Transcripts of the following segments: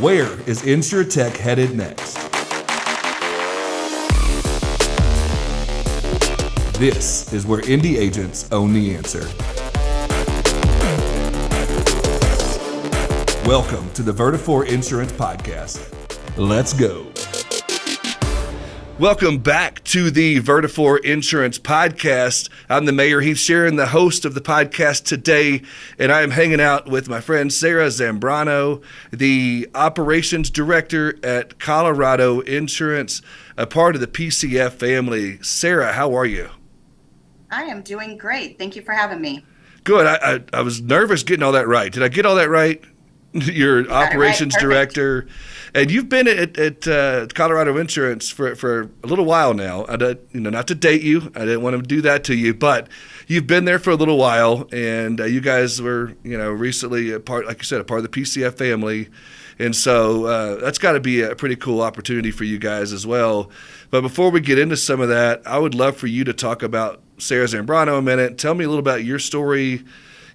Where is InsurTech headed next? This is where indie agents own the answer. Welcome to the Vertafore Insurance Podcast. Let's go. Welcome back to the Vertafore Insurance Podcast. I'm the mayor, Heath Sharon, the host of the podcast today, and I am hanging out with my friend Sarah Zambrano, the operations director at Colorado Insurance, a part of the PCF family. Sarah, how are you? I am doing great. Thank you for having me. Good. I was nervous getting all that right. Did I get all that right? Your operations director. And you've been at Colorado Insurance for a little while now. Not to date you, I didn't want to do that to you, but you've been there for a little while, and you guys were, recently a part, like you said, a part of the PCF family, and so that's got to be a pretty cool opportunity for you guys as well. But before we get into some of that, I would love for you to talk about Sarah Zambrano a minute. Tell me a little about your story,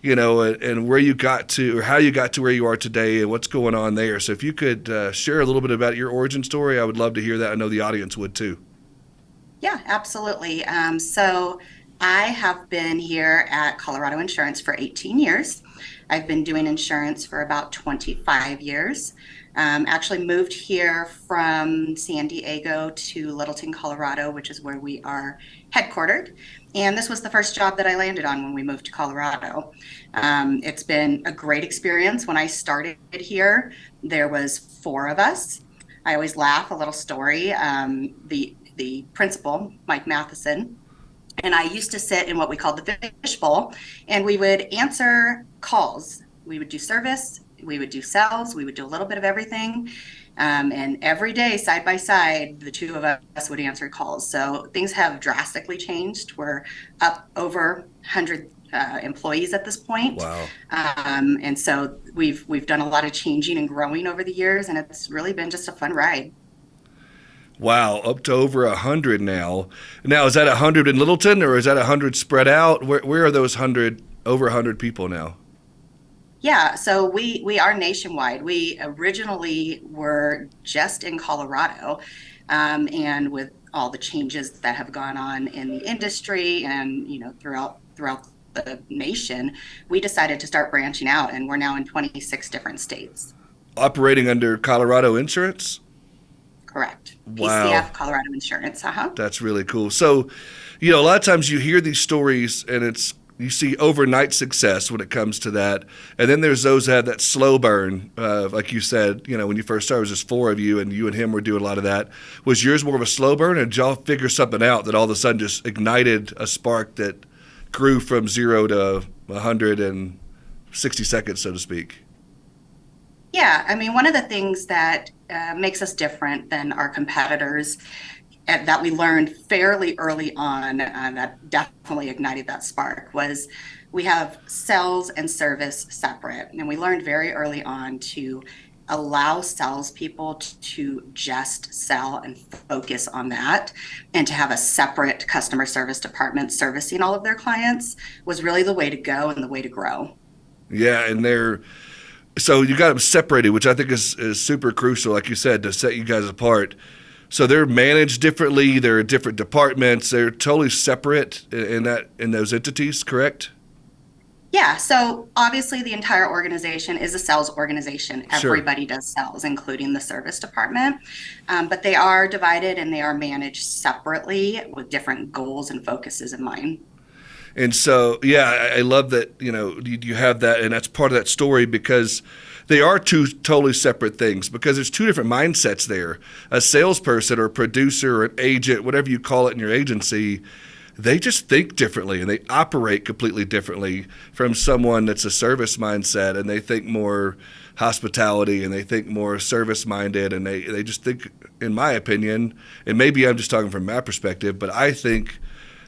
and where you got to, or how you got to where you are today, and what's going on there. So if you could share a little bit about your origin story, I would love to hear that. I know the audience would too. Yeah, absolutely. So I have been here at Colorado Insurance for 18 years. I've been doing insurance for about 25 years. Actually moved here from San Diego to Littleton, Colorado, which is where we are headquartered. And this was the first job that I landed on when we moved to Colorado. It's been a great experience. When I started here, there was 4 of us. I always laugh, a little story. The principal, Mike Matheson, and I used to sit in what we called the fishbowl, and we would answer calls. We would do service, we would do sales, we would do a little bit of everything. And every day, side by side, the 2 of us would answer calls. So things have drastically changed. We're up over 100 employees at this point. Wow. And so we've done a lot of changing and growing over the years, and it's really been just a fun ride. Wow, up to over 100 now. Now, is that 100 in Littleton, or is that 100 spread out? Where are those over 100 people now? Yeah, so we are nationwide. We originally were just in Colorado, and with all the changes that have gone on in the industry and throughout the nation, we decided to start branching out, and we're now in 26 different states. Operating under Colorado Insurance? Correct. Wow. PCF, Colorado Insurance. That's really cool. So, a lot of times you hear these stories, and you see overnight success when it comes to that. And then there's those that have that slow burn. Like you said, when you first started, it was just 4 of you, and you and him were doing a lot of that. Was yours more of a slow burn, or did y'all figure something out that all of a sudden just ignited a spark that grew from 0 to 100 in 60 seconds, so to speak? Yeah, I mean, one of the things that makes us different than our competitors that we learned fairly early on that definitely ignited that spark was we have sales and service separate. And we learned very early on to allow salespeople to just sell and focus on that, and to have a separate customer service department servicing all of their clients was really the way to go and the way to grow. Yeah, and so you got them separated, which I think is super crucial, like you said, to set you guys apart. So they're managed differently. They're different departments. They're totally separate in those entities, correct? Yeah. So obviously the entire organization is a sales organization. Everybody does sales, including the service department. But they are divided and they are managed separately with different goals and focuses in mind. And so, yeah, I love that, you have that, and that's part of that story, because they are 2 totally separate things, because there's 2 different mindsets there. A salesperson or a producer or an agent, whatever you call it in your agency, they just think differently and they operate completely differently from someone that's a service mindset, and they think more hospitality and they think more service minded, and they just think, in my opinion, and maybe I'm just talking from my perspective, but I think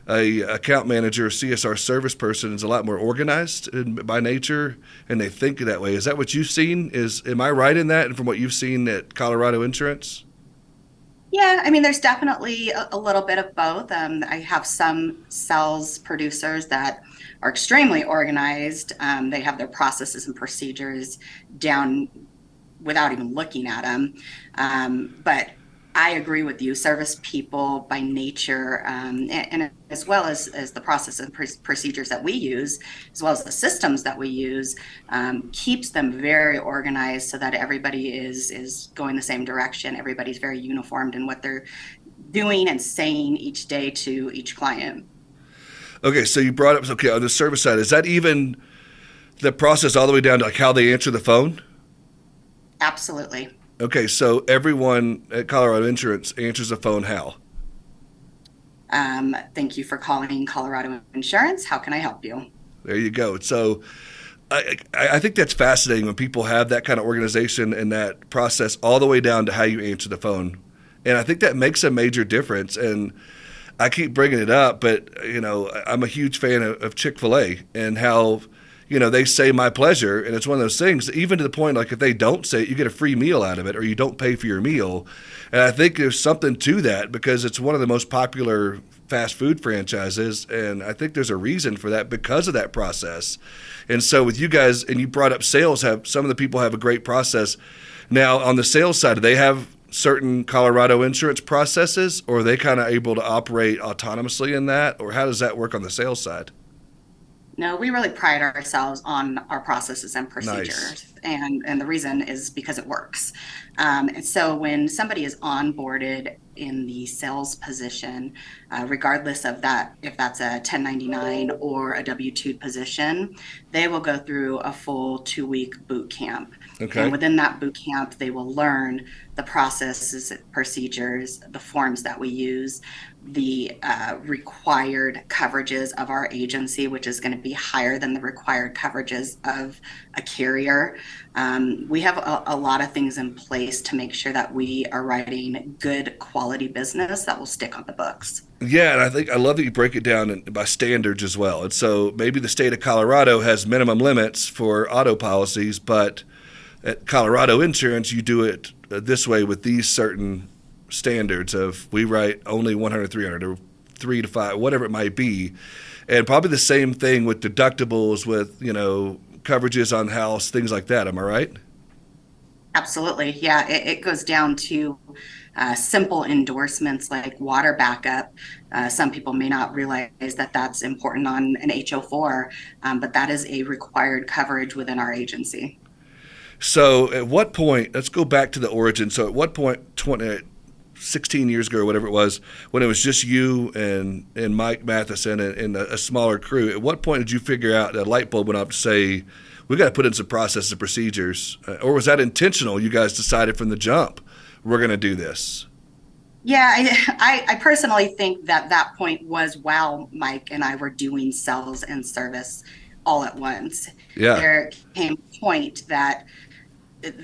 a account manager or CSR service person is a lot more organized by nature, and they think that way. Is that what you've seen? Am I right in that, and from what you've seen at Colorado Insurance? Yeah, I mean, there's definitely a little bit of both. I have some sales producers that are extremely organized. They have their processes and procedures down without even looking at them. But I agree with you. Service people by nature, and as well as the process and procedures that we use, as well as the systems that we use, keeps them very organized so that everybody is going the same direction. Everybody's very uniformed in what they're doing and saying each day to each client. Okay, so you brought up, okay, on the service side, is that even the process all the way down to like how they answer the phone? Absolutely. Okay, so everyone at Colorado Insurance answers the phone how? Thank you for calling Colorado Insurance. How can I help you? There you go. So I think that's fascinating when people have that kind of organization and that process all the way down to how you answer the phone. And I think that makes a major difference. And I keep bringing it up, but, I'm a huge fan of Chick-fil-A and how, they say my pleasure. And it's one of those things, even to the point, like if they don't say it, you get a free meal out of it or you don't pay for your meal. And I think there's something to that because it's one of the most popular fast food franchises. And I think there's a reason for that because of that process. And so with you guys, and you brought up sales, some of the people have a great process. Now on the sales side, do they have certain Colorado Insurance processes, or are they kind of able to operate autonomously in that? Or how does that work on the sales side? No, we really pride ourselves on our processes and procedures. Nice. And the reason is because it works. And so when somebody is onboarded in the sales position, regardless of that, if that's a 1099 or a W-2 position, they will go through a full 2-week boot camp. Okay. And within that boot camp, they will learn the processes, procedures, the forms that we use, the required coverages of our agency, which is going to be higher than the required coverages of a carrier. We have a lot of things in place to make sure that we are writing good quality business that will stick on the books. Yeah, and I love that you break it down by standards as well. And so maybe the state of Colorado has minimum limits for auto policies, but at Colorado Insurance, you do it this way with these certain standards of we write only 100, 300, or 3 to 5, whatever it might be. And probably the same thing with deductibles, with, coverages on house, things like that. Am I right? Absolutely. Yeah, it goes down to simple endorsements like water backup. Some people may not realize that that's important on an HO4, but that is a required coverage within our agency. So at what point, let's go back to the origin. So at what point, 16 years ago or whatever it was, when it was just you and Mike Matheson and a smaller crew, at what point did you figure out that light bulb went off to say, we got to put in some processes and procedures? Or was that intentional? You guys decided from the jump, we're going to do this? Yeah, I personally think that point was while Mike and I were doing sales and service all at once. Yeah. There came a point that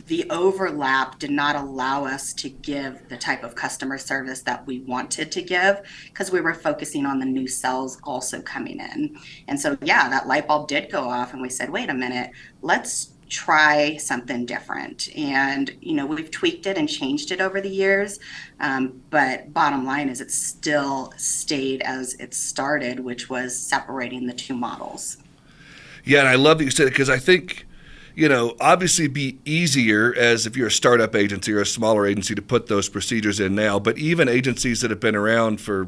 the overlap did not allow us to give the type of customer service that we wanted to give because we were focusing on the new sales also coming in. And so, yeah, that light bulb did go off and we said, wait a minute, let's try something different. And, we've tweaked it and changed it over the years. But bottom line is it still stayed as it started, which was separating the two models. Yeah, and I love that you said it because I think, obviously it'd be easier as if you're a startup agency or a smaller agency to put those procedures in now. But even agencies that have been around for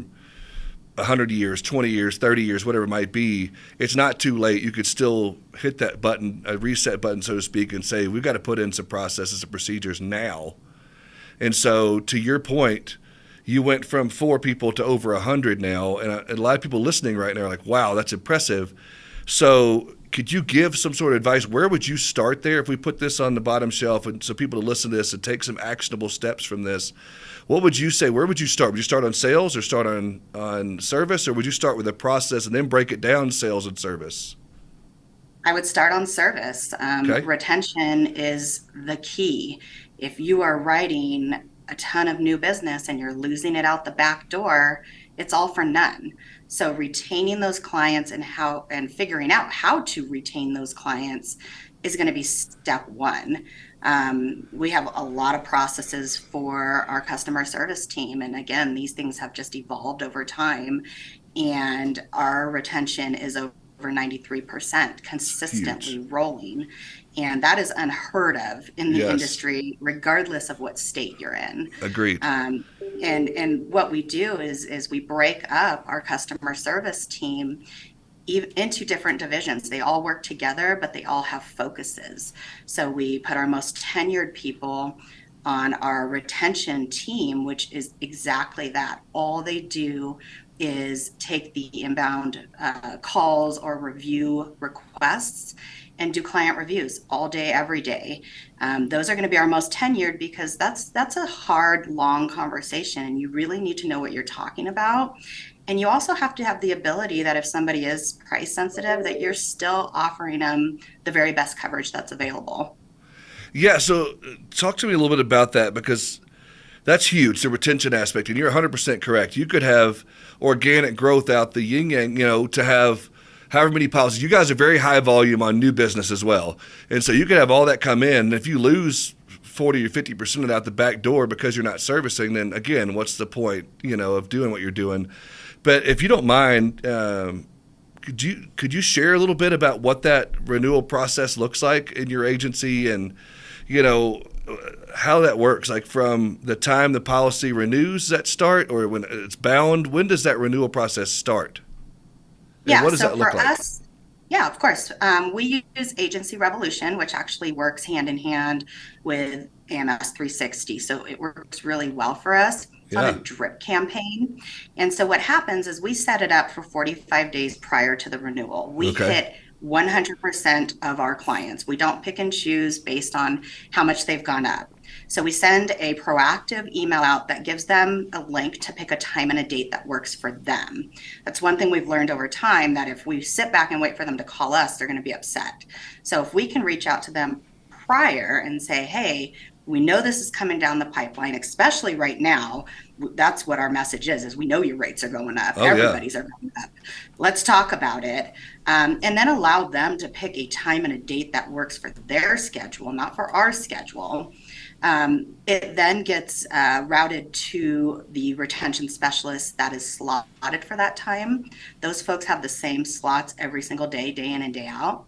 100 years, 20 years, 30 years, whatever it might be, it's not too late. You could still hit that button, a reset button, so to speak, and say, we've got to put in some processes and procedures now. And so to your point, you went from 4 people to over 100 now. And a lot of people listening right now are like, wow, that's impressive. So could you give some sort of advice? Where would you start there if we put this on the bottom shelf and so people to listen to this and take some actionable steps from this? What would you say? Where would you start? Would you start on sales or start on service, or would you start with a process and then break it down sales and service? I would start on service. Okay. Retention is the key. If you are writing a ton of new business and you're losing it out the back door, it's all for none. So retaining those clients and figuring out how to retain those clients is going to be step one. We have a lot of processes for our customer service team. And again, these things have just evolved over time. And our retention is over 93% consistently rolling. And that is unheard of in the Yes. industry, regardless of what state you're in. Agreed. And what we do is we break up our customer service team into different divisions. They all work together, but they all have focuses. So we put our most tenured people on our retention team, which is exactly that. All they do is take the inbound calls or review requests and do client reviews all day, every day. Those are going to be our most tenured because that's a hard, long conversation, and you really need to know what you're talking about. And you also have to have the ability that if somebody is price sensitive, that you're still offering them the very best coverage that's available. Yeah, so talk to me a little bit about that, because that's huge, the retention aspect, and you're 100% correct. You could have organic growth out the yin yang, to have however many policies. You guys are very high volume on new business as well, and so you could have all that come in. And if you lose 40 or 50% of it out the back door because you're not servicing, then again, what's the point, of doing what you're doing? But if you don't mind, could you share a little bit about what that renewal process looks like in your agency, and how that works, like from the time the policy renews, that start, or when it's bound? When does that renewal process start? And Yeah, what does so that look for like? us, yeah, of course. We use Agency Revolution, which actually works hand in hand with AMS 360. So it works really well for us. It's on a Yeah. drip campaign. And so what happens is we set it up for 45 days prior to the renewal. We Okay. hit 100% of our clients. We don't pick and choose based on how much they've gone up. So we send a proactive email out that gives them a link to pick a time and a date that works for them. That's one thing we've learned over time, that if we sit back and wait for them to call us, they're going to be upset. So if we can reach out to them prior and say, hey, we know this is coming down the pipeline, especially right now. That's what our message is we know your rates are going up. Oh, yeah. Everybody's are going up. Let's talk about it. And then allow them to pick a time and a date that works for their schedule, not for our schedule. It then gets routed to the retention specialist that is slotted for that time. Those folks have the same slots every single day, day in and day out.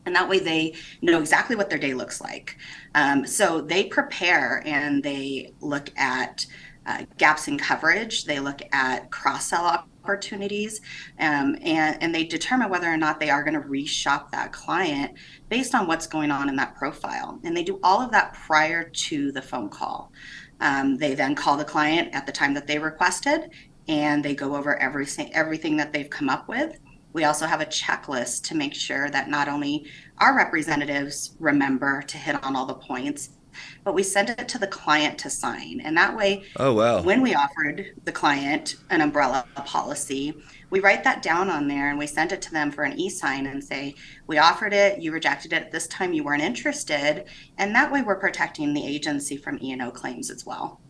And that way they know exactly what their day looks like. So they prepare and they look at gaps in coverage. They look at cross-sell opportunities, and they determine whether or not they are going to reshop that client based on what's going on in that profile. And they do all of that prior to the phone call. They then call the client at the time that they requested, and they go over everything that they've come up with. We also have a checklist to make sure that not only our representatives remember to hit on all the points, but we send it to the client to sign. And that way, Oh, wow. when we offered the client an umbrella policy, we write that down on there and we send it to them for an e-sign and say, we offered it, you rejected it at this time, you weren't interested. And that way we're protecting the agency from E&O claims as well.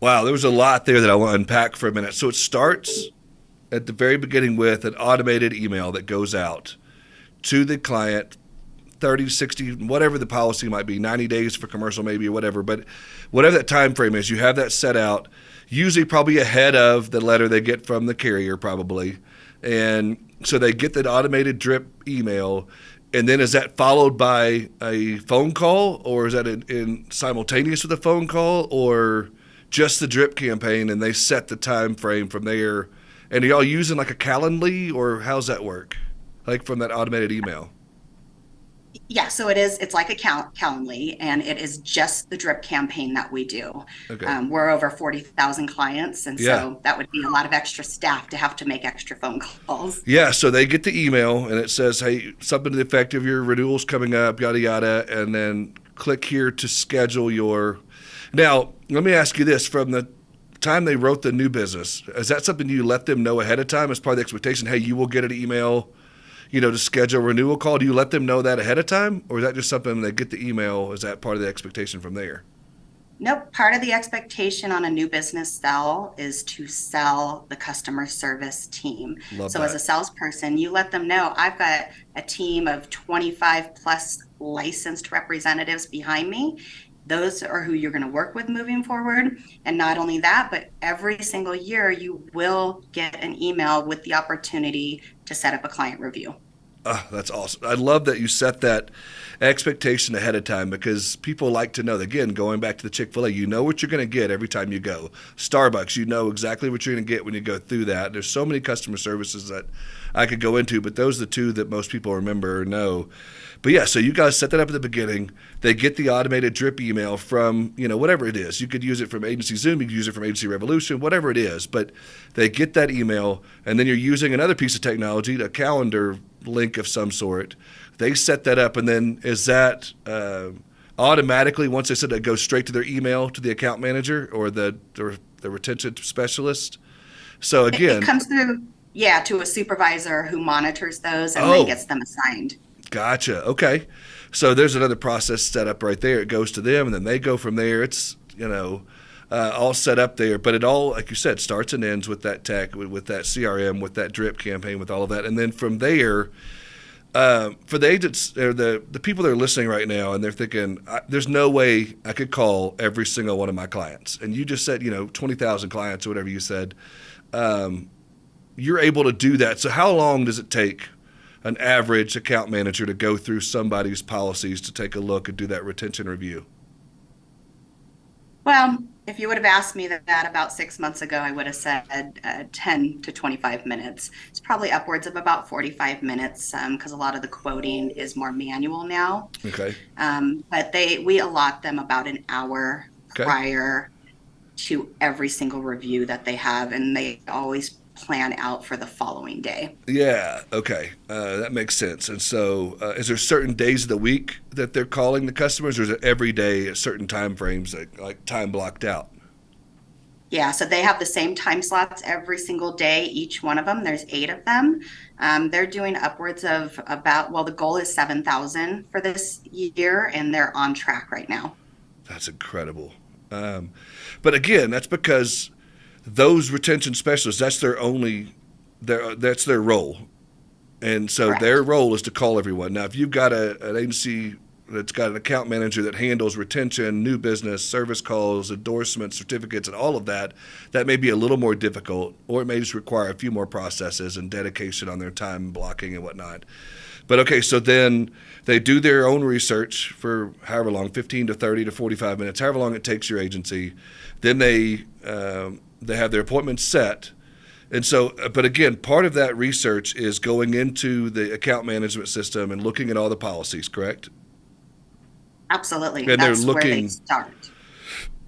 Wow, there was a lot there that I want to unpack for a minute. So it starts at the very beginning with an automated email that goes out to the client, 30, 60, whatever the policy might be, 90 days for commercial maybe or whatever, but whatever that time frame is, you have that set out, usually probably ahead of the letter they get from the carrier probably. And so they get that automated drip email, and then is that followed by a phone call, or is that in simultaneous with a phone call, or just the drip campaign and they set the time frame from there? And are y'all using like a Calendly, or how's that work? Like from that automated email? Yeah, so it's like a Calendly, and it is just the drip campaign that we do. Okay. We're over 40,000 clients, and Yeah. so that would be a lot of extra staff to have to make extra phone calls. Yeah, so they get the email and it says, hey, something to the effect of your renewal's coming up, yada, yada, and then click here to schedule your. Now, let me ask you this. From the time they wrote the new business, is that something you let them know ahead of time as part of the expectation? Hey, you will get an email, to schedule a renewal call. Do you let them know that ahead of time, or is that just something they get the email? Is that part of the expectation from there? Nope. Part of the expectation on a new business sell is to sell the customer service team. Love So that. as a salesperson, you let them know I've got a team of 25 plus licensed representatives behind me. Those are who you're going to work with moving forward. And not only that, but every single year you will get an email with the opportunity to set up a client review. Oh, that's awesome. I love that you set that expectation ahead of time, because people like to know, again, going back to the Chick-fil-A, you know what you're going to get every time you go. Starbucks, you know exactly what you're going to get when you go through that. There's so many customer services that I could go into, but those are the two that most people remember or know. But yeah, so you guys set that up at the beginning. They get the automated drip email from, whatever it is. You could use it from Agency Zoom, you could use it from Agency Revolution, whatever it is. But they get that email, and then you're using another piece of technology, a calendar link of some sort. They set that up, and then is that automatically, once they set that, goes straight to their email to the account manager or the retention specialist? So again, it comes through, to a supervisor who monitors those and then gets them assigned. Gotcha. Okay. So there's another process set up right there. It goes to them, and then they go from there. It's, all set up there. But it all, like you said, starts and ends with that tech, with that CRM, with that drip campaign, with all of that. And then from there, for the agents or the people that are listening right now, and they're thinking, there's no way I could call every single one of my clients. And you just said, 20,000 clients or whatever you said. You're able to do that. So how long does it take an average account manager to go through somebody's policies to take a look and do that retention review? Well, if you would have asked me that about 6 months ago, I would have said 10 to 25 minutes. It's probably upwards of about 45 minutes because a lot of the quoting is more manual now. Okay. But we allot them about an hour prior to every single review that they have, and they always plan out for the following day. Yeah, okay. That makes sense. And so is there certain days of the week that they're calling the customers, or is it every day at certain time frames, like time blocked out? Yeah, so they have the same time slots every single day, each one of them. There's 8 of them. They're doing upwards of the goal is 7,000 for this year, and they're on track right now. That's incredible. But again, that's because those retention specialists, that's that's their role. And so Correct. Their role is to call everyone. Now, if you've got an agency that's got an account manager that handles retention, new business, service calls, endorsements, certificates, and all of that, that may be a little more difficult, or it may just require a few more processes and dedication on their time blocking and whatnot. But okay, so then they do their own research for however long, 15 to 30 to 45 minutes, however long it takes your agency. Then they have their appointments set. And so, but again, part of that research is going into the account management system and looking at all the policies, correct? Absolutely. And that's where they start.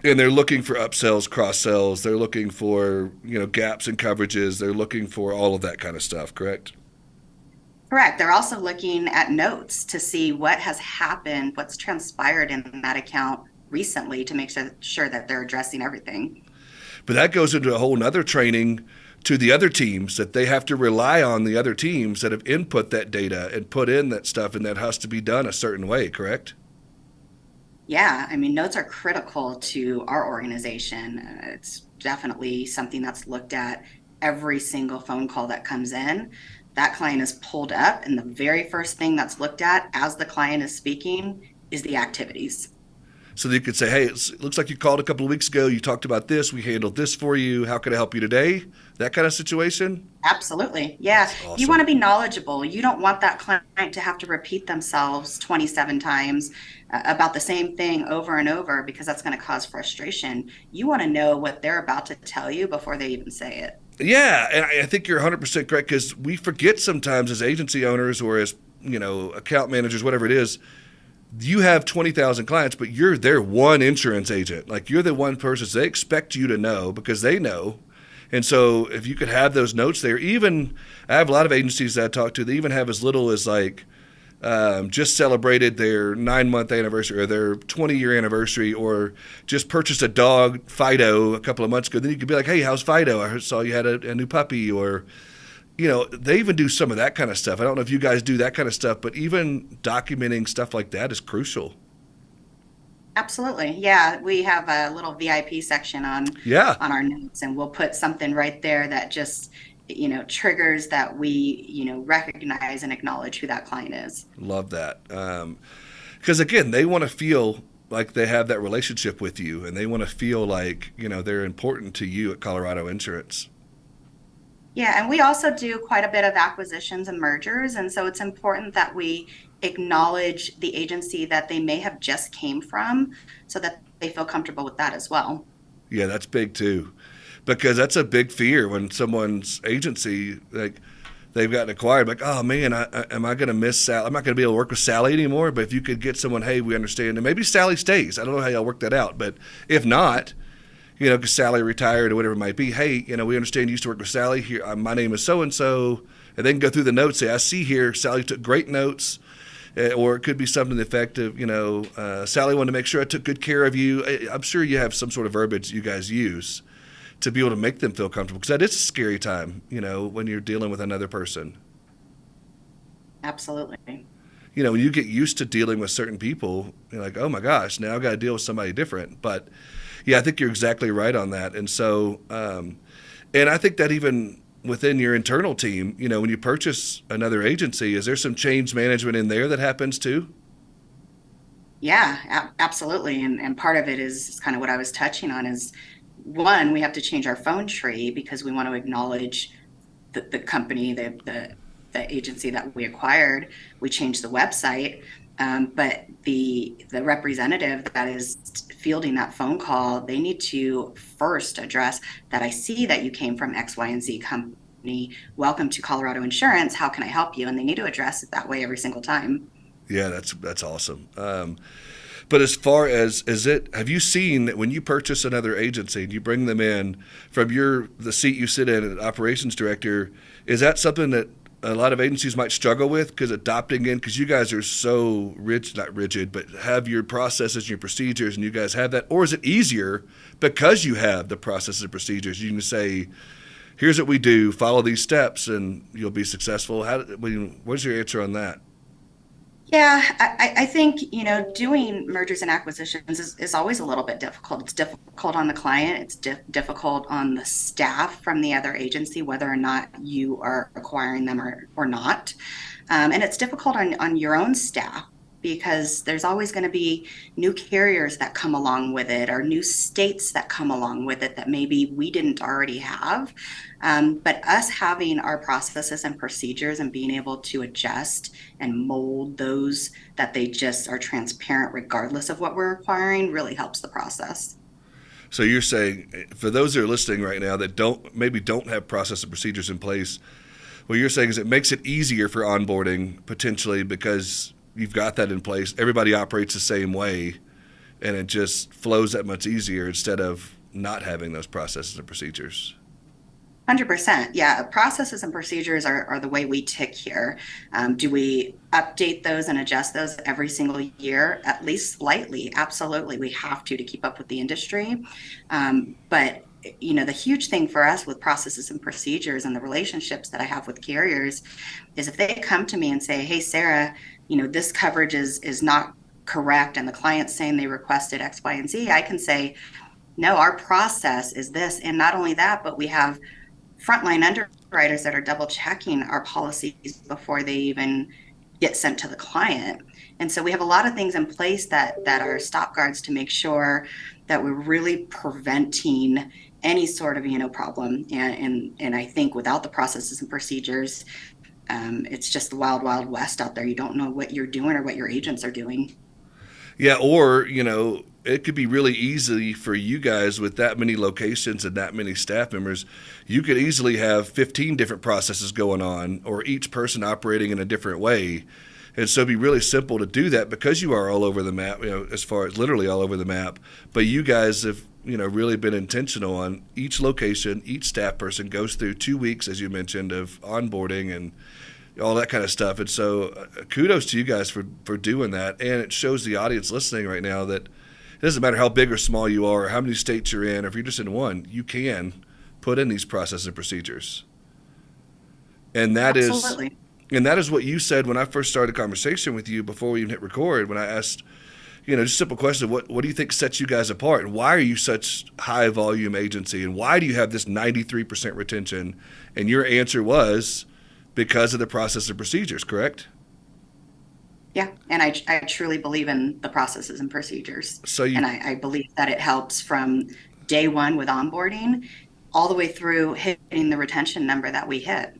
And they're looking for upsells, cross-sells. They're looking for, gaps in coverages. They're looking for all of that kind of stuff, correct? Correct. They're also looking at notes to see what has happened, what's transpired in that account recently to make sure that they're addressing everything. But that goes into a whole nother training to the other teams, that they have to rely on the other teams that have input that data and put in that stuff, and that has to be done a certain way, correct? Yeah, notes are critical to our organization. It's definitely something that's looked at every single phone call that comes in. That client is pulled up, and the very first thing that's looked at as the client is speaking is the activities. So you could say, hey, it looks like you called a couple of weeks ago. You talked about this. We handled this for you. How can I help you today? That kind of situation? Absolutely. Yeah. Awesome. You want to be knowledgeable. You don't want that client to have to repeat themselves 27 times about the same thing over and over, because that's going to cause frustration. You want to know what they're about to tell you before they even say it. Yeah, and I think you're 100% correct, because we forget sometimes as agency owners or as, account managers, whatever it is, you have 20,000 clients, but you're their one insurance agent. Like, you're the one person they expect you to know because they know. And so if you could have those notes there, even I have a lot of agencies that I talk to, they even have as little as just celebrated their 9-month anniversary or their 20-year anniversary, or just purchased a dog, Fido, a couple of months ago. Then you could be like, hey, how's Fido? I saw you had a new puppy. Or, they even do some of that kind of stuff. I don't know if you guys do that kind of stuff, but even documenting stuff like that is crucial. Absolutely. Yeah. We have a little VIP section on our notes, and we'll put something right there that just, triggers that we, recognize and acknowledge who that client is. Love that. Because again, they want to feel like they have that relationship with you, and they want to feel like, they're important to you at Colorado Insurance. Yeah, and we also do quite a bit of acquisitions and mergers. And so it's important that we acknowledge the agency that they may have just came from so that they feel comfortable with that as well. Yeah, that's big too, because that's a big fear when someone's agency, like, they've gotten acquired. Like, oh man, am I going to miss Sally? I'm not going to be able to work with Sally anymore. But if you could get someone, hey, we understand, and maybe Sally stays. I don't know how y'all work that out, but if not, because Sally retired or whatever it might be, hey, we understand you used to work with Sally. Here, my name is so and so, and they can go through the notes. Say, I see here Sally took great notes. Or it could be something effective, Sally wanted to make sure I took good care of you. I'm sure you have some sort of verbiage you guys use to be able to make them feel comfortable, because that is a scary time, when you're dealing with another person. Absolutely. When you get used to dealing with certain people, you're like, oh my gosh, now I've got to deal with somebody different. But yeah, I think you're exactly right on that. And so, and I think that even within your internal team, when you purchase another agency, is there some change management in there that happens too? Yeah, absolutely. And part of it is kind of what I was touching on is one, we have to change our phone tree because we want to acknowledge the company, the agency that we acquired. We changed the website, but the representative that is fielding that phone call, they need to first address that I see that you came from X, Y, and Z company. Welcome to Colorado Insurance. How can I help you? And they need to address it that way every single time. Yeah, that's awesome. But as far as have you seen that when you purchase another agency and you bring them in from the seat you sit in as operations director, is that something that a lot of agencies might struggle with, because adopting in, because you guys are so not rigid, but have your processes and your procedures, and you guys have that? Or is it easier because you have the processes and procedures? You can say, here's what we do, follow these steps, and you'll be successful. What's your answer on that? Yeah, I think, doing mergers and acquisitions is always a little bit difficult. It's difficult on the client. It's difficult on the staff from the other agency, whether or not you are acquiring them or not. And it's difficult on your own staff because there's always going to be new carriers that come along with it or new states that come along with it that maybe we didn't already have. But us having our processes and procedures and being able to adjust and mold those that they just are transparent regardless of what we're acquiring really helps the process. So you're saying, for those that are listening right now that don't have process and procedures in place, what you're saying is it makes it easier for onboarding potentially because you've got that in place. Everybody operates the same way, and it just flows that much easier instead of not having those processes and procedures. 100%. Yeah, processes and procedures are the way we tick here. Do we update those and adjust those every single year? At least slightly. Absolutely. We have to keep up with the industry. But the huge thing for us with processes and procedures and the relationships that I have with carriers is if they come to me and say, hey, Sarah, this coverage is not correct, and the client's saying they requested X, Y, and Z, I can say, no, our process is this. And not only that, but we have frontline underwriters that are double checking our policies before they even get sent to the client. And so we have a lot of things in place that are stop guards to make sure that we're really preventing any sort of problem. And I think without the processes and procedures, it's just the wild, wild west out there. You don't know what you're doing or what your agents are doing. Yeah, or, it could be really easy for you guys with that many locations and that many staff members. You could easily have 15 different processes going on, or each person operating in a different way. And so it'd be really simple to do that because you are all over the map, as far as literally all over the map. But you guys have, really been intentional on each location. Each staff person goes through 2 weeks, as you mentioned, of onboarding and all that kind of stuff. And so kudos to you guys for doing that. And it shows the audience listening right now that it doesn't matter how big or small you are or how many states you're in, or if you're just in one, you can put in these processes and procedures. And that Absolutely. is what you said when I first started a conversation with you before we even hit record, when I asked, just a simple question, what do you think sets you guys apart? And why are you such high volume agency? And why do you have this 93% retention? And your answer was because of the process and procedures, correct? Yeah, and I truly believe in the processes and procedures. And I believe that it helps from day one with onboarding all the way through hitting the retention number that we hit.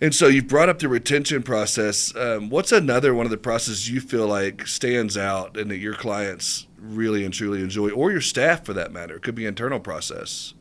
And so you've brought up the retention process. What's another one of the processes you feel like stands out and that your clients really and truly enjoy, or your staff for that matter? It could be internal process.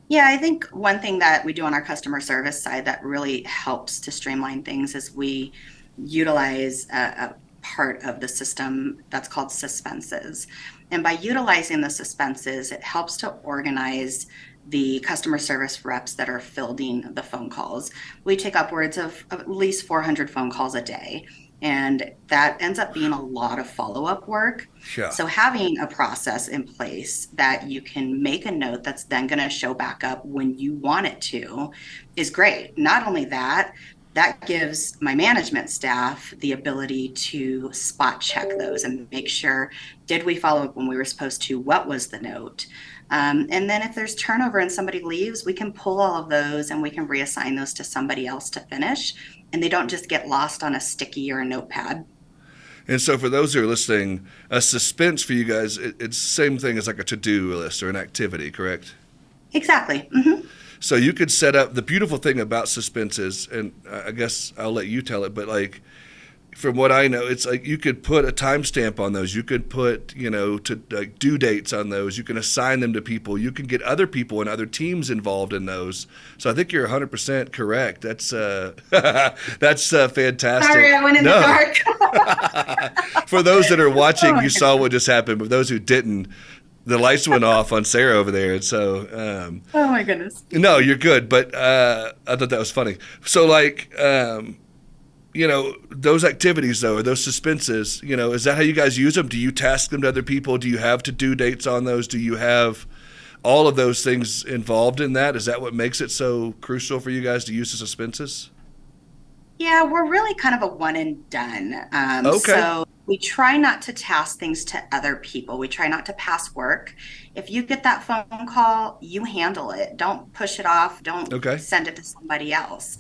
Yeah, I think one thing that we do on our customer service side that really helps to streamline things is we utilize a part of the system that's called suspenses. And by utilizing the suspenses, it helps to organize the customer service reps that are fielding the phone calls. We take upwards of at least 400 phone calls a day, and that ends up being a lot of follow-up work. Yeah. So having a process in place that you can make a note that's then going to show back up when you want it to is great. Not only that, that gives my management staff the ability to spot check those and make sure, did we follow up when we were supposed to? What was the note? And then if there's turnover and somebody leaves, we can pull all of those and we can reassign those to somebody else to finish. And they don't just get lost on a sticky or a notepad. And so for those who are listening, a suspense for you guys, it's the same thing as like a to-do list or an activity, correct? Exactly. Mm-hmm. So you could set up, the beautiful thing about suspenses, and I guess I'll let you tell it, but like from what I know, it's like you could put a timestamp on those. You could put, to like due dates on those. You can assign them to people. You can get other people and other teams involved in those. So I think you're 100% correct. That's that's fantastic. Sorry, I went in the dark. For those that are watching, you saw what just happened. But those who didn't, the lights went off on Sarah over there. And so, oh my goodness. No, you're good. But I thought that was funny. So like, those activities though, or those suspenses, is that how you guys use them? Do you task them to other people? Do you have to-do dates on those? Do you have all of those things involved in that? Is that what makes it so crucial for you guys to use the suspenses? Yeah, we're really kind of a one and done. Okay. So we try not to task things to other people. We try not to pass work. If you get that phone call, you handle it. Don't push it off. Don't send it to somebody else.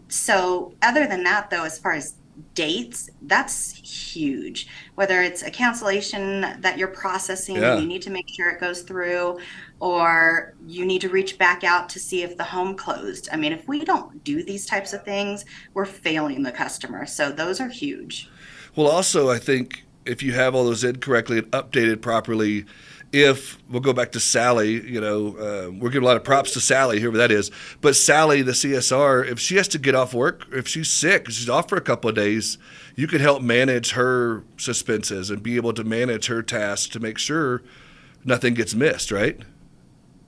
So other than that, though, as far as dates, that's huge. Whether it's a cancellation that you're processing and you need to make sure it goes through, or you need to reach back out to see if the home closed. I mean, if we don't do these types of things, we're failing the customer. So those are huge. Well, also, I think if you have all those in correctly and updated properly, if we'll go back to Sally, we're giving a lot of props to Sally, whoever that is. But Sally, the CSR, if she has to get off work, if she's sick, she's off for a couple of days, you can help manage her suspenses and be able to manage her tasks to make sure nothing gets missed, right?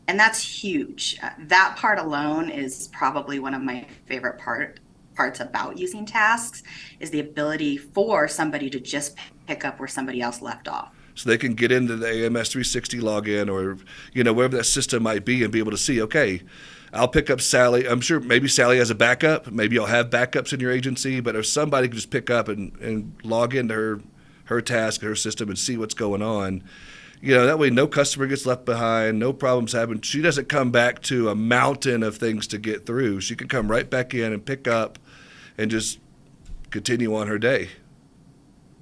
And that's huge. That part alone is probably one of my favorite parts about using tasks, is the ability for somebody to just pick up where somebody else left off. So they can get into the AMS 360 login or, wherever that system might be and be able to see, okay, I'll pick up Sally. I'm sure maybe Sally has a backup. Maybe you'll have backups in your agency. But if somebody can just pick up and log into her task, her system, and see what's going on, that way no customer gets left behind, no problems happen. She doesn't come back to a mountain of things to get through. She can come right back in and pick up and just continue on her day.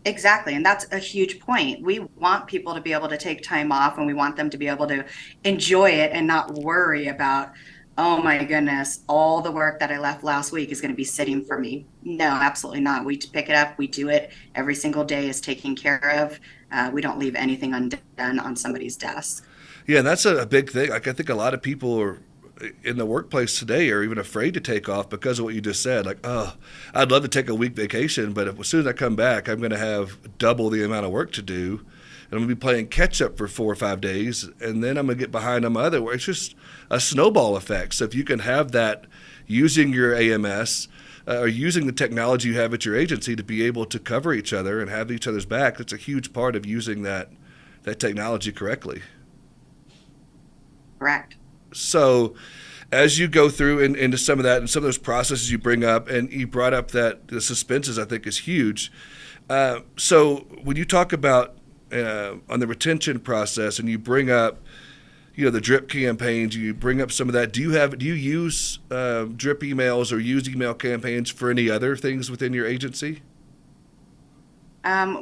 Exactly. And that's a huge point. We want people to be able to take time off, and we want them to be able to enjoy it and not worry about, oh my goodness, all the work that I left last week is going to be sitting for me. No, absolutely not. We pick it up. We do it. Every single day is taken care of. We don't leave anything undone on somebody's desk. Yeah, and that's a big thing. Like, I think a lot of people are in the workplace today are even afraid to take off because of what you just said. Like, I'd love to take a week vacation, but as soon as I come back, I'm going to have double the amount of work to do. And I'm going to be playing catch up for 4 or 5 days. And then I'm going to get behind on my other work. It's just a snowball effect. So if you can have that using your AMS or using the technology you have at your agency to be able to cover each other and have each other's back, that's a huge part of using that technology correctly. Correct. So as you go through into some of that and some of those processes you bring up, and you brought up that the suspenses, I think, is huge. So when you talk about on the retention process and you bring up, the drip campaigns, you bring up some of that. Do you use drip emails or use email campaigns for any other things within your agency?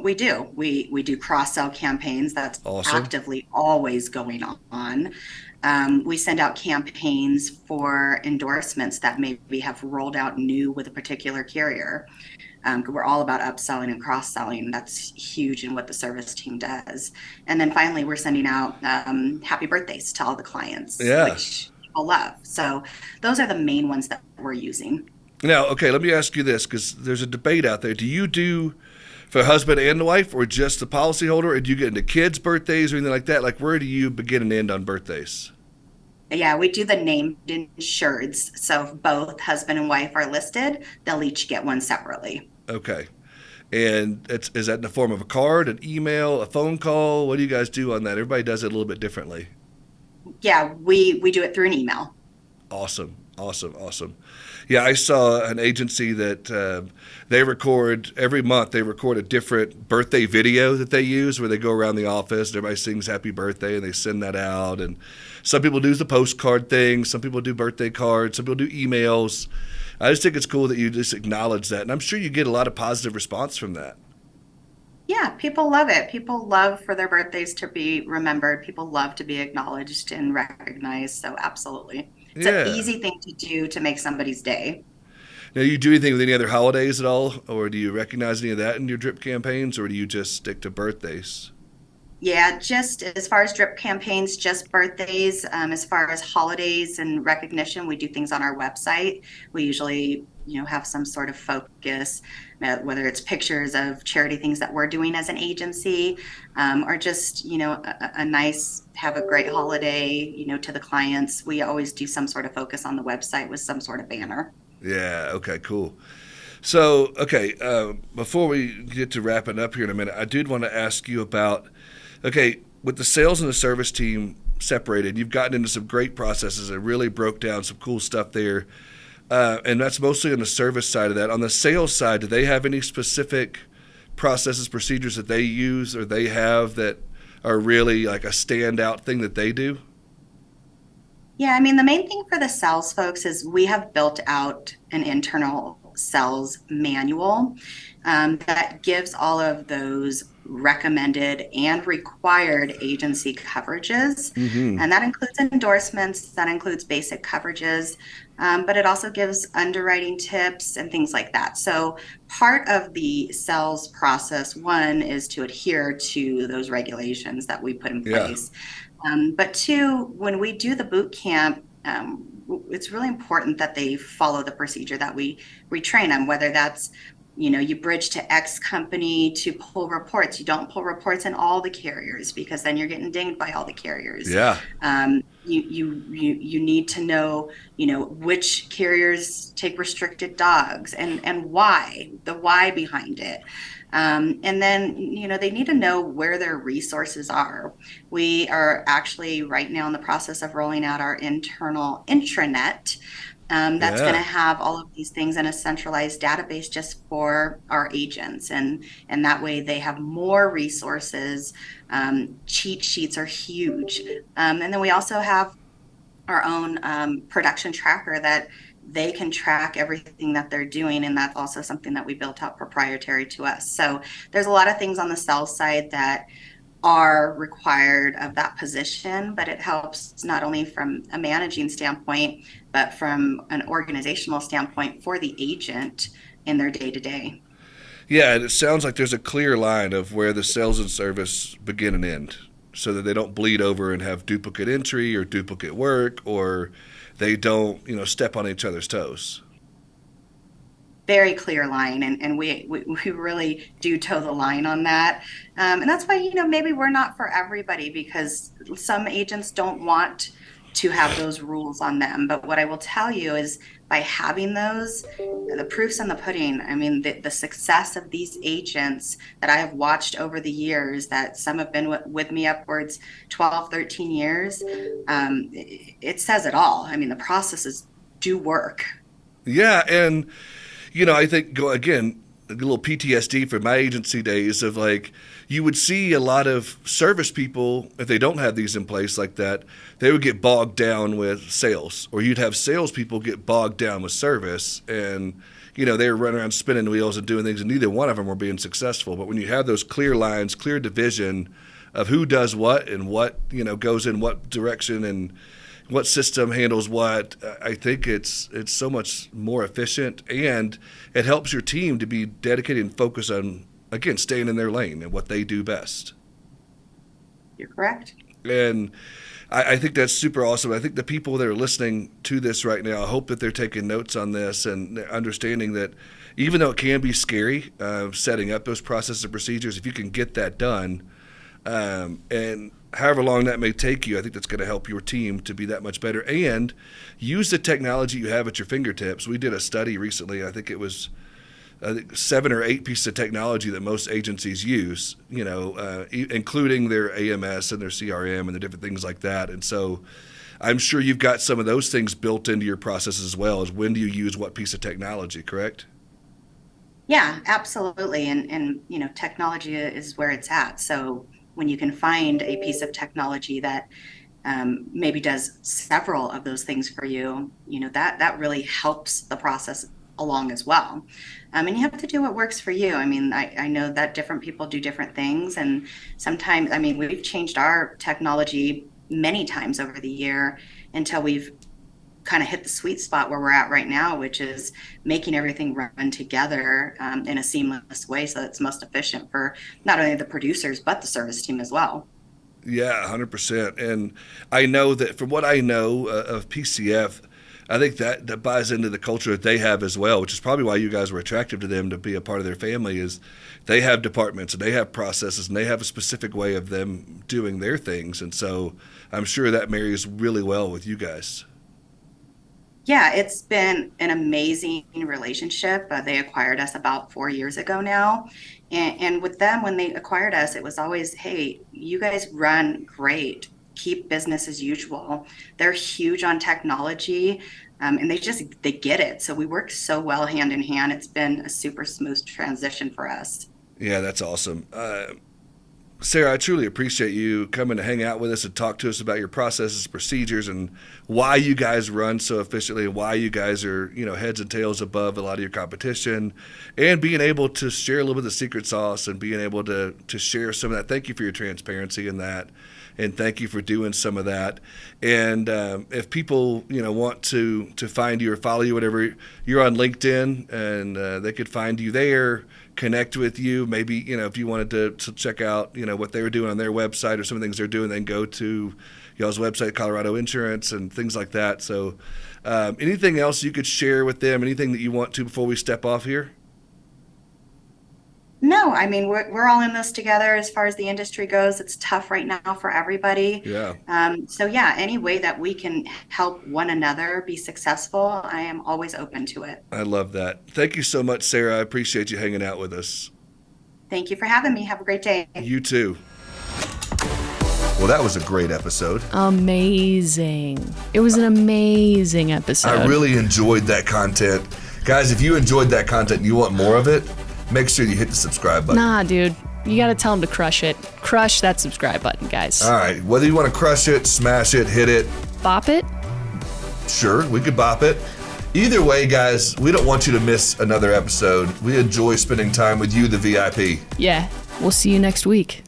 We do. We do cross-sell campaigns. That's awesome. Actively always going on. We send out campaigns for endorsements that maybe have rolled out new with a particular carrier. We're all about upselling and cross-selling. That's huge in what the service team does. And then finally, we're sending out happy birthdays to all the clients, Yeah. which people love. So those are the main ones that we're using. Now, okay, let me ask you this, because there's a debate out there. Do you do for husband and wife, or just the policyholder, or do you get into kids' birthdays or anything like that? Like, where do you begin and end on birthdays? Yeah, we do the named insureds. So if both husband and wife are listed, they'll each get one separately. Okay. And is that in the form of a card, an email, a phone call? What do you guys do on that? Everybody does it a little bit differently. Yeah, we do it through an email. Awesome. Yeah, I saw an agency that they record every month. They record a different birthday video that they use, where they go around the office and everybody sings happy birthday and they send that out. And some people do the postcard thing. Some people do birthday cards. Some people do emails. I just think it's cool that you just acknowledge that. And I'm sure you get a lot of positive response from that. Yeah, people love it. People love for their birthdays to be remembered. People love to be acknowledged and recognized. So absolutely. It's an easy thing to do to make somebody's day. Now, you do anything with any other holidays at all? Or do you recognize any of that in your drip campaigns? Or do you just stick to birthdays? Yeah, just as far as drip campaigns, just birthdays. As far as holidays and recognition, we do things on our website. We usually, have some sort of focus, whether it's pictures of charity things that we're doing as an agency, or just, a nice, have a great holiday, to the clients. We always do some sort of focus on the website with some sort of banner. Yeah, okay, cool. So, before we get to wrapping up here in a minute, I did want to ask you about, with the sales and the service team separated, you've gotten into some great processes and really broke down some cool stuff there. And that's mostly on the service side of that. On the sales side, do they have any specific processes, procedures that they use or they have that are really like a standout thing that they do? Yeah, the main thing for the sales folks is we have built out an internal sales manual that gives all of those recommended and required agency coverages. Mm-hmm. And that includes endorsements, that includes basic coverages, but it also gives underwriting tips and things like that. So part of the sales process, one, is to adhere to those regulations that we put in place. But two, when we do the boot camp, it's really important that they follow the procedure that we train them, whether that's, you bridge to X company to pull reports. You don't pull reports in all the carriers because then you're getting dinged by all the carriers. Yeah. You need to know, which carriers take restricted dogs and why, the why behind it. And then, they need to know where their resources are. We are actually right now in the process of rolling out our internal intranet. That's going to have all of these things in a centralized database just for our agents. And that way they have more resources. Cheat sheets are huge. And then we also have our own production tracker that they can track everything that they're doing. And that's also something that we built out proprietary to us. So there's a lot of things on the sales side that are required of that position, but it helps not only from a managing standpoint, but from an organizational standpoint for the agent in their day-to-day. Yeah, and it sounds like there's a clear line of where the sales and service begin and end, so that they don't bleed over and have duplicate entry or duplicate work, or they don't, step on each other's toes. Very clear line, and we really do toe the line on that. And that's why, maybe we're not for everybody, because some agents don't want to have those rules on them. But what I will tell you is by having those, the proof's in the pudding. The success of these agents that I have watched over the years, that some have been with me upwards 12, 13 years, it says it all. The processes do work. Yeah, and I think, again, a little PTSD from my agency days of you would see a lot of service people, if they don't have these in place like that, they would get bogged down with sales, or you'd have salespeople get bogged down with service, and, they were running around spinning wheels and doing things, and neither one of them were being successful. But when you have those clear lines, clear division, of who does what and what, goes in what direction and what system handles what. I think it's so much more efficient, and it helps your team to be dedicated and focused on, again, staying in their lane and what they do best. You're correct. And I think that's super awesome. I think the people that are listening to this right now, I hope that they're taking notes on this and understanding that even though it can be scary, setting up those processes and procedures, if you can get that done, and however long that may take you, I think that's going to help your team to be that much better. And use the technology you have at your fingertips. We did a study recently. I think it was 7 or 8 pieces of technology that most agencies use, including their AMS and their CRM and the different things like that. And so I'm sure you've got some of those things built into your process as well, as when do you use what piece of technology, correct? Yeah, absolutely. And technology is where it's at. So when you can find a piece of technology that maybe does several of those things for you, that really helps the process along as well. And you have to do what works for you. I mean, I know that different people do different things. And sometimes, we've changed our technology many times over the year until we've kind of hit the sweet spot where we're at right now, which is making everything run together in a seamless way so that it's most efficient for not only the producers, but the service team as well. Yeah, 100%. And I know that from what I know of PCF, I think that buys into the culture that they have as well, which is probably why you guys were attractive to them to be a part of their family. Is they have departments and they have processes and they have a specific way of them doing their things. And so I'm sure that marries really well with you guys. Yeah, it's been an amazing relationship. They acquired us about 4 years ago now. And with them, when they acquired us, it was always, hey, you guys run great. Keep business as usual. They're huge on technology, and they get it. So we work so well hand in hand. It's been a super smooth transition for us. Yeah, that's awesome. Sarah, I truly appreciate you coming to hang out with us and talk to us about your processes, procedures, and why you guys run so efficiently and why you guys are, heads and tails above a lot of your competition, and being able to share a little bit of the secret sauce and being able to share some of that. Thank you for your transparency in that. And thank you for doing some of that. And if people, want to find you or follow you, whatever, you're on LinkedIn, and they could find you there, connect with you. Maybe, if you wanted to check out, what they were doing on their website or some of the things they're doing, then go to y'all's website, Colorado Insurance, and things like that. So anything else you could share with them, anything that you want to before we step off here? No, we're all in this together as far as the industry goes. It's tough right now for everybody. Yeah. So yeah, any way that we can help one another be successful, I am always open to it. I love that. Thank you so much, Sarah. I appreciate you hanging out with us. Thank you for having me. Have a great day. You too. Well, that was a great episode. Amazing. It was an amazing episode. I really enjoyed that content. Guys, if you enjoyed that content and you want more of it, make sure you hit the subscribe button. Nah, dude. You gotta tell them to crush it. Crush that subscribe button, guys. All right. Whether you want to crush it, smash it, hit it. Bop it? Sure, we could bop it. Either way, guys, we don't want you to miss another episode. We enjoy spending time with you, the VIP. Yeah. We'll see you next week.